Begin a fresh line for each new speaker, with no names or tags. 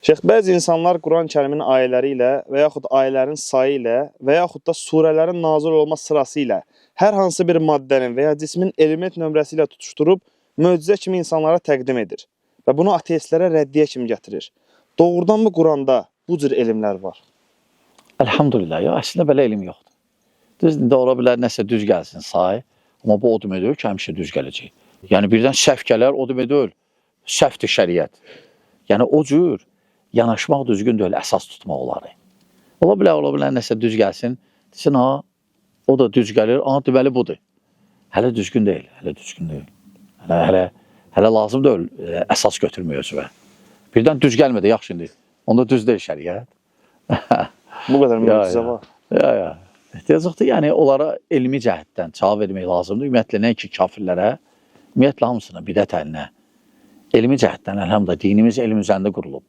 Şeyx, bəzi insanlar Quran-Kərimin ayələri ilə və yaxud ayələrin sayı ilə və yaxud da surələrin nazil olma sırası ilə hər hansı bir maddənin və ya cismin element nömrəsi ilə tutuşturub möcüzə kimi insanlara təqdim edir və bunu ateistlərə rəddiyə kimi gətirir. Doğrudanmı Quranda bu cür elmlər var?
Elhamdülillah, ya əslində belə elm yoxdur. Düz indi ola bilər nəsə düz gəlsin say, amma bu o demək deyil ki, həmişə düz gələcək. Yəni birdən səhv gələr, o demək deyil, səhvdir şəriət. Yəni o cür yanaşmaq düzgün deyil, əsas tutmaq olar. Ola bilər nəsə düz gəlsin, desin, ha, o da düz gəlir, amma deməli budur. Hələ düzgün deyil, Hələ lazım deyil, əsas götürmək özünə. Birdən düz gəlmədi, yaxşı indi. Onda düz deyil şəriət.
Bu qədər möcüzə var.
Ya. Ehtiyacıqdır, yəni onlara elmi cəhətdən cavab vermək lazımdır. Ümumiyyətlə, nəinki kafirlərə, ümumiyyətlə hamısına, bidət əlinə. Elmi cəhətdən, əlhamdülillah, dinimiz elm üzərində qurulub.